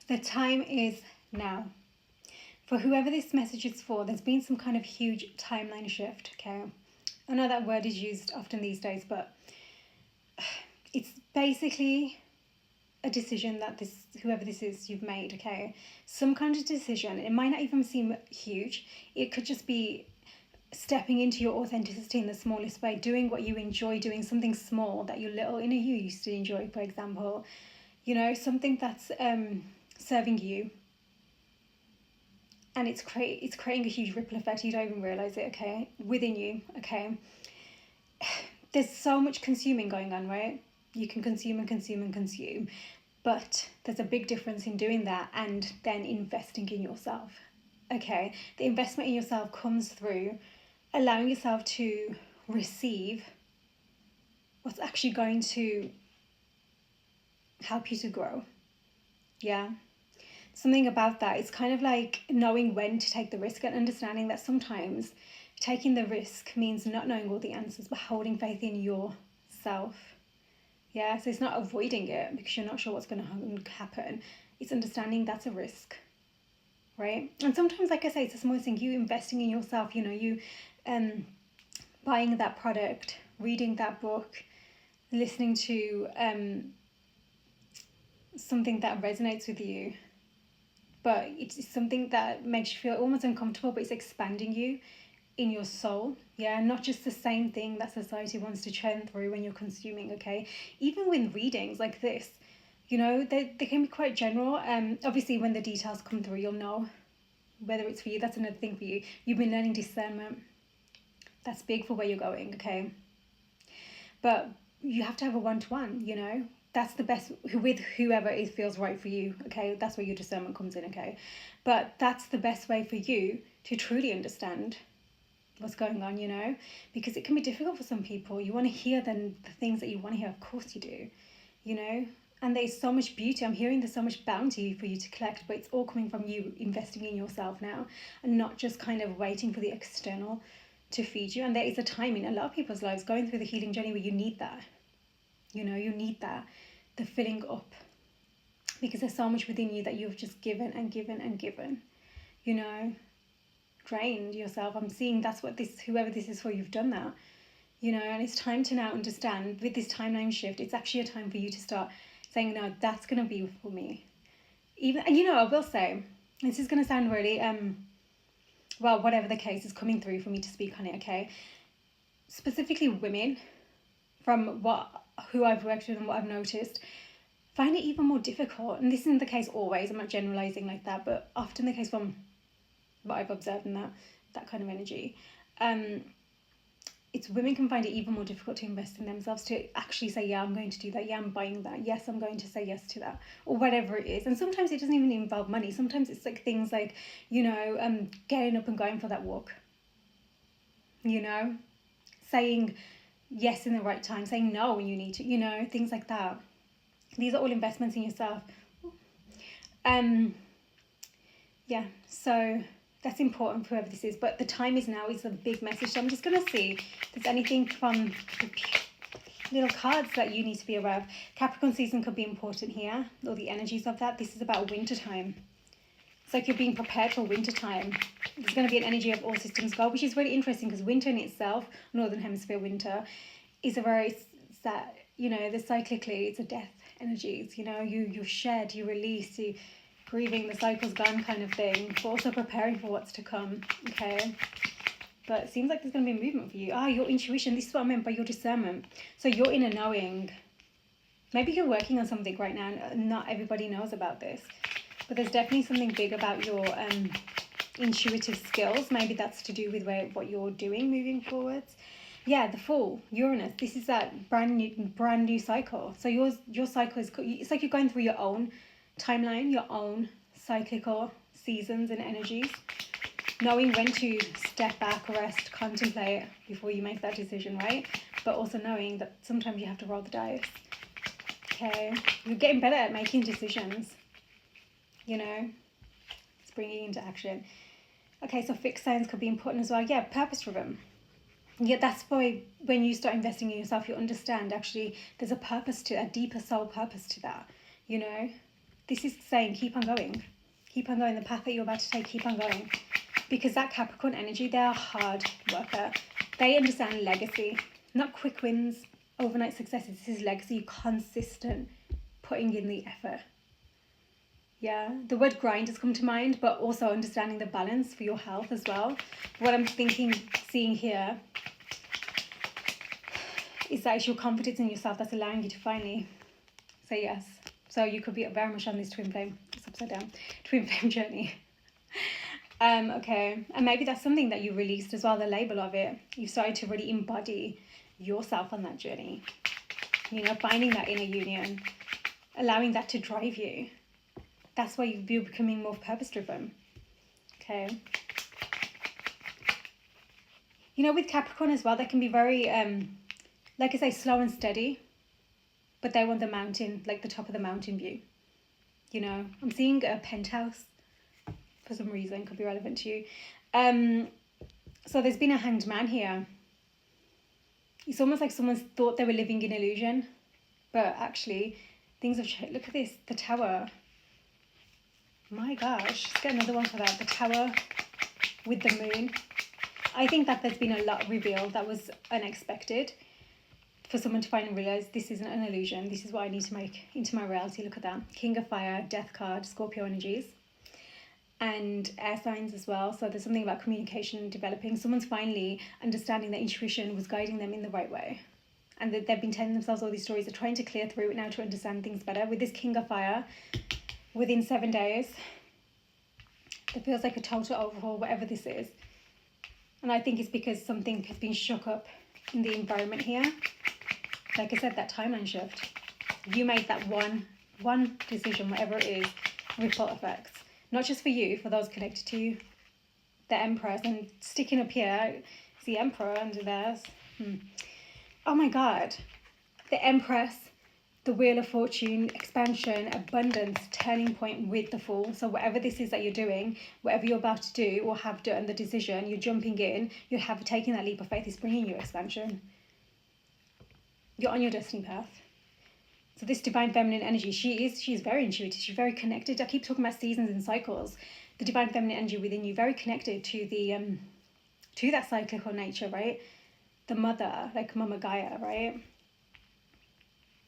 The time is now. For whoever this message is for, there's been some kind of huge timeline shift, okay? I know that word is used often these days, but it's basically a decision that whoever this is, you've made, okay? Some kind of decision. It might not even seem huge. It could just be stepping into your authenticity in the smallest way, doing what you enjoy, doing something small that your little inner you used to enjoy, for example. Something that's serving you. And it's creating a huge ripple effect. You don't even realize it, okay? Within you, okay? There's so much consuming going on, right? You can consume and consume and consume. But there's a big difference in doing that and then investing in yourself, okay? The investment in yourself comes through allowing yourself to receive what's actually going to help you to grow. Yeah. Something about that, it's kind of like knowing when to take the risk and understanding that sometimes taking the risk means not knowing all the answers, but holding faith in yourself. Yeah, so it's not avoiding it because you're not sure what's going to happen. It's understanding that's a risk, right? And sometimes, like I say, it's a small thing. You investing in yourself, you buying that product, reading that book, listening to something that resonates with you, but it's something that makes you feel almost uncomfortable, but it's expanding you in your soul. Yeah, not just the same thing that society wants to churn through when you're consuming, okay? Even with readings like this, they can be quite general. Obviously when the details come through, you'll know whether it's for you. That's another thing for you. You've been learning discernment. That's big for where you're going, okay? But you have to have a one-to-one, that's the best with whoever it feels right for you, okay? That's where your discernment comes in, okay? But that's the best way for you to truly understand what's going on, because it can be difficult for some people. You want to hear the things that you want to hear. Of course you do, and there's so much beauty. I'm hearing there's so much bounty for you to collect, but it's all coming from you investing in yourself now and not just kind of waiting for the external to feed you. And there is a time in a lot of people's lives going through the healing journey where you need that, you need that, the filling up, because there's so much within you that you've just given and given and given, drained yourself. I'm seeing that's what whoever this is for, you've done that, and it's time to now understand with this timeline shift, it's actually a time for you to start saying, no, that's going to be for me. Even, and I will say, this is going to sound really, well, whatever the case is coming through for me to speak on it, okay? Specifically women, from who I've worked with and what I've noticed, find it even more difficult. And this isn't the case always, I'm not generalizing like that, but often the case from what I've observed in that kind of energy. It's women can find it even more difficult to invest in themselves, to actually say, yeah, I'm going to do that. Yeah, I'm buying that. Yes, I'm going to say yes to that, or whatever it is. And sometimes it doesn't even involve money. Sometimes it's like things like, getting up and going for that walk, saying yes in the right time, saying no when you need to, things like that. These are all investments in yourself. Yeah, so that's important for whoever this is. But the time is now is a big message. So I'm just going to see if there's anything from the little cards that you need to be aware of. Capricorn season could be important here, or the energies of that. This is about winter time. It's like you're being prepared for winter time. There's going to be an energy of all systems go, which is really interesting because winter in itself, Northern Hemisphere winter, is a very, the cyclically, it's a death energy. It's, you shed, you release, you grieving, the cycle's gone kind of thing, but also preparing for what's to come, okay? But it seems like there's going to be a movement for you. Your intuition, this is what I meant by your discernment. So your inner knowing. Maybe you're working on something right now and not everybody knows about this. But there's definitely something big about your intuitive skills. Maybe that's to do with what you're doing moving forwards. Yeah, the Fool, Uranus. This is that brand new cycle. So your cycle is, it's like you're going through your own timeline, your own cyclical seasons and energies. Knowing when to step back, rest, contemplate before you make that decision, right? But also knowing that sometimes you have to roll the dice. Okay, you're getting better at making decisions. It's bringing into action. Okay, so fixed signs could be important as well. Yeah, purpose driven. Yeah, that's why when you start investing in yourself, you understand actually there's a purpose to, a deeper soul purpose to that, This is saying keep on going. Keep on going. The path that you're about to take, keep on going. Because that Capricorn energy, they're a hard worker. They understand legacy, not quick wins, overnight successes. This is legacy, consistent, putting in the effort. Yeah, the word grind has come to mind, but also understanding the balance for your health as well. What I'm seeing here is that it's your confidence in yourself that's allowing you to finally say yes. So you could be very much on this twin flame, it's upside down, twin flame journey. Okay, and maybe that's something that you released as well, the label of it. You've started to really embody yourself on that journey. You know, finding that inner union, allowing that to drive you. That's why you're becoming more purpose-driven. Okay. You know, with Capricorn as well, they can be very, like I say, slow and steady. But they want the mountain, like the top of the mountain view. You know, I'm seeing a penthouse for some reason, could be relevant to you. So there's been a hanged man here. It's almost like someone's thought they were living in illusion. But actually, things have changed. Look at this, the tower. My gosh, let's get another one for that. The tower with the moon. I think that there's been a lot revealed that was unexpected for someone to finally realize this isn't an illusion. This is what I need to make into my reality. Look at that. King of Fire, Death card, Scorpio energies. And air signs as well. So there's something about communication and developing. Someone's finally understanding that intuition was guiding them in the right way. And that they've been telling themselves all these stories. They're trying to clear through it now to understand things better. With this King of Fire, within 7 days, it feels like a total overhaul, whatever this is. And I think it's because something has been shook up in the environment here. Like I said, that timeline shift. You made that one decision, whatever it is, ripple effects. Not just for you, for those connected to you. The Empress, and sticking up here, it's the Emperor under theirs. Oh my God. The Empress, the Wheel of Fortune, expansion, abundance, turning point with the Fool. So whatever this is that you're doing, whatever you're about to do or have done, the decision, you're jumping in, you have taken that leap of faith, is bringing you expansion. You're on your destiny path. So this divine feminine energy, she's very intuitive, she's very connected. I keep talking about seasons and cycles. The divine feminine energy within you, very connected to the to that cyclical nature, right? The mother, like Mama Gaia, right?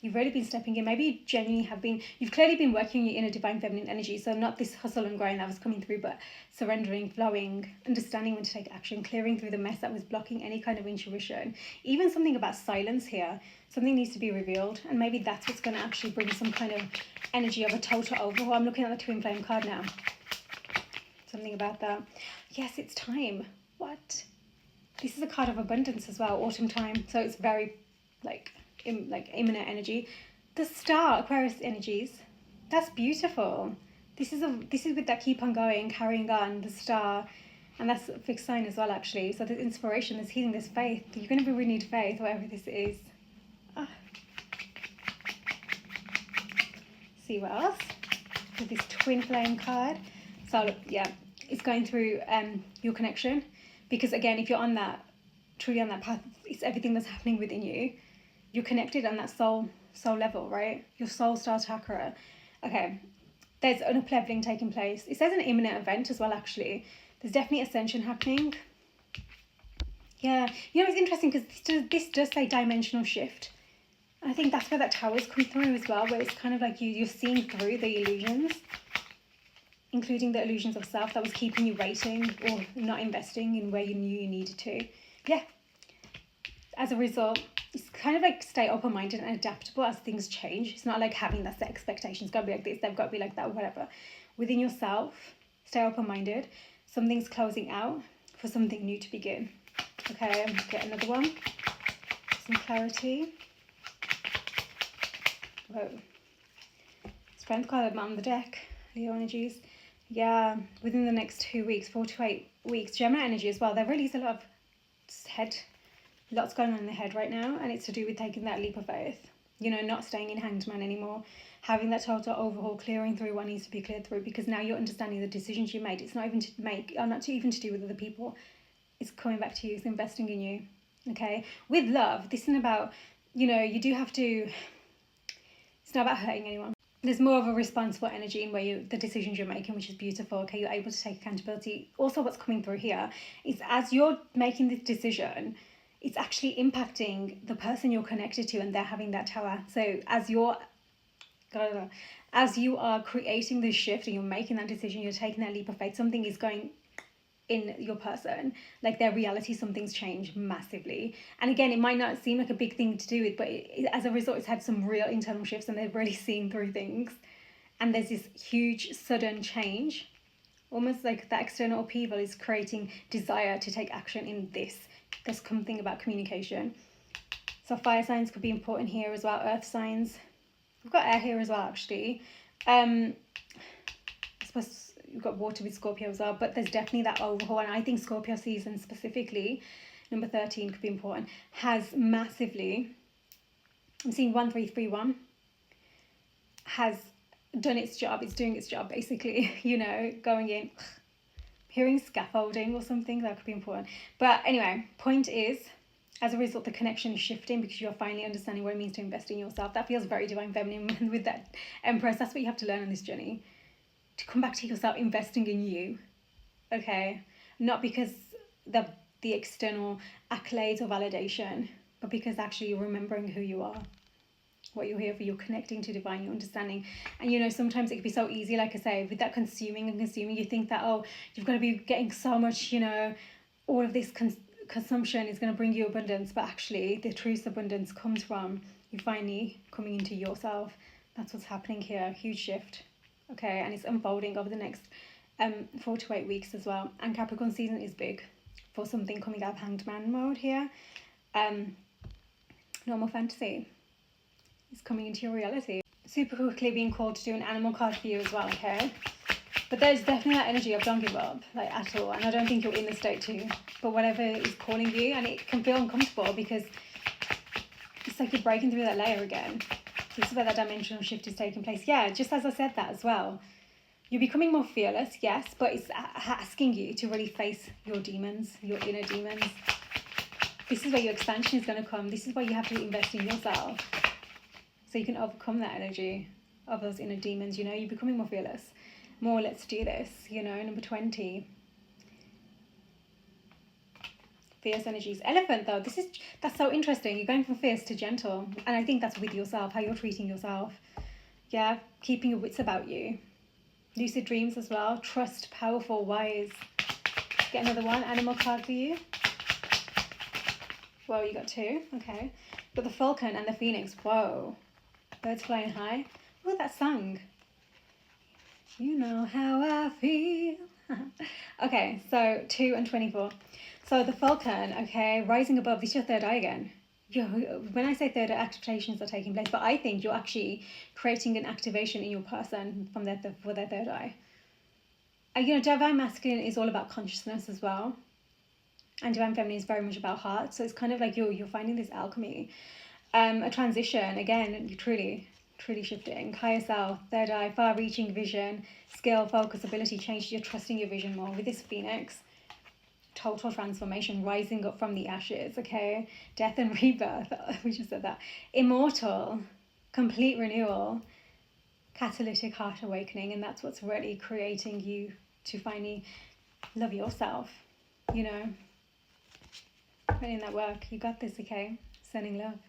You've really been stepping in. Maybe you genuinely you've clearly been working in a divine feminine energy. So not this hustle and grind that was coming through, but surrendering, flowing, understanding when to take action, clearing through the mess that was blocking any kind of intuition. Even something about silence here. Something needs to be revealed. And maybe that's what's going to actually bring some kind of energy of a total overhaul. I'm looking at the twin flame card now. Something about that. Yes, it's time. What? This is a card of abundance as well. Autumn time. So it's very like imminent energy. The Star, Aquarius energies, that's beautiful. This is with that keep on going, carrying on, the Star, and that's a fixed sign as well, actually. So there's inspiration, there's healing, there's faith. You're going to be renewed faith, whatever this is. See what else with this twin flame card. So yeah, it's going through your connection, because again, if you're on that truly on that path, it's everything that's happening within you. You're connected on that soul level, right? Your soul star chakra. Okay, there's an up-leveling taking place. It says an imminent event as well, actually. There's definitely ascension happening. Yeah, you know, it's interesting because this does say dimensional shift. I think that's where that tower's come through as well, where it's kind of like you're seeing through the illusions, including the illusions of self that was keeping you waiting or not investing in where you knew you needed to. Yeah. As a result, it's kind of like stay open-minded and adaptable as things change. It's not like having that set expectations. Got to be like this, they've got to be like that, whatever. Within yourself, stay open-minded. Something's closing out for something new to begin. Okay, I'm going to get another one. Some clarity. Whoa. Strength card on the deck. Leo energies. Yeah, within the next 2 weeks, 4 to 8 weeks. Gemini energy as well. There really is a lot of lots going on in the head right now, and it's to do with taking that leap of faith. You know, not staying in hanged man anymore, having that total overhaul, clearing through what needs to be cleared through, because now you're understanding the decisions you made. It's not even to do with other people. It's coming back to you. It's investing in you. Okay, with love, this isn't about, you know, you do have to. It's not about hurting anyone. there's more of a responsible energy in where the decisions you're making, which is beautiful. Okay, you're able to take accountability. Also, what's coming through here is as you're making this decision, it's actually impacting the person you're connected to, and they're having that tower. So as you are creating this shift and you're making that decision, you're taking that leap of faith, something is going in your person, like their reality, something's changed massively. And again, it might not seem like a big thing to do with, but as a result, it's had some real internal shifts, and they're really seeing through things. And there's this huge sudden change, almost like that external upheaval is creating desire to take action in this. There's something about communication. So fire signs could be important here as well. Earth signs, we've got air here as well, actually. I suppose you've got water with Scorpio as well, but there's definitely that overhaul. And I think Scorpio season specifically, number 13 could be important, has massively, I'm seeing 1331, has done its job. It's doing its job, basically, you know, going in, hearing scaffolding or something, that could be important. But anyway, point is, as a result, the connection is shifting because you're finally understanding what it means to invest in yourself. That feels very divine feminine with that Empress. That's what you have to learn on this journey. To come back to yourself, investing in you, okay? Not because the external accolades or validation, but because actually you're remembering who you are, what you're here for, you're connecting to divine, you're understanding. And you know, sometimes it can be so easy, like I say, with that consuming, you think that, oh, you've got to be getting so much, you know, all of this consumption is going to bring you abundance, but actually the truest abundance comes from you finally coming into yourself. That's what's happening here, huge shift. Okay, and it's unfolding over the next 4 to 8 weeks as well. And Capricorn season is big for something coming out of Hanged Man mode here. Normal fantasy is coming into your reality. Super quickly being called to do an animal card for you as well, okay? But there's definitely that energy of don't give up, like, at all. And I don't think you're in the state to. But whatever is calling you, and it can feel uncomfortable because it's like you're breaking through that layer again. This is where that dimensional shift is taking place. Yeah, just as I said that as well. You're becoming more fearless, yes, but it's asking you to really face your demons, your inner demons. This is where your expansion is going to come. This is where you have to invest in yourself so you can overcome that energy of those inner demons. You know, you're becoming more fearless. More, let's do this, you know. Number 20. Fierce energies. Elephant, though, that's so interesting. You're going from fierce to gentle, and I think that's with yourself, how you're treating yourself. Yeah, keeping your wits about you. Lucid dreams as well. Trust, powerful, wise. Get another one. Animal card for you. Whoa, you got 2. Okay. But the falcon and the phoenix. Whoa. Birds flying high. Oh, that song. You know how I feel. Okay, so 2 and 24. So the falcon, okay, rising above, this is your third eye again. When I say third eye, activations are taking place, but I think you're actually creating an activation in your person for their third eye. And, you know, divine masculine is all about consciousness as well. And divine feminine is very much about heart. So it's kind of like you're finding this alchemy. A transition, again, you're truly shifting. Higher self, third eye, far-reaching vision, skill, focus, ability, change. You're trusting your vision more. With this phoenix, total transformation, rising up from the ashes, okay? Death and rebirth, we just said that. Immortal, complete renewal, catalytic heart awakening, and that's what's really creating you to finally love yourself, you know? Putting in that work. You got this, okay? Sending love.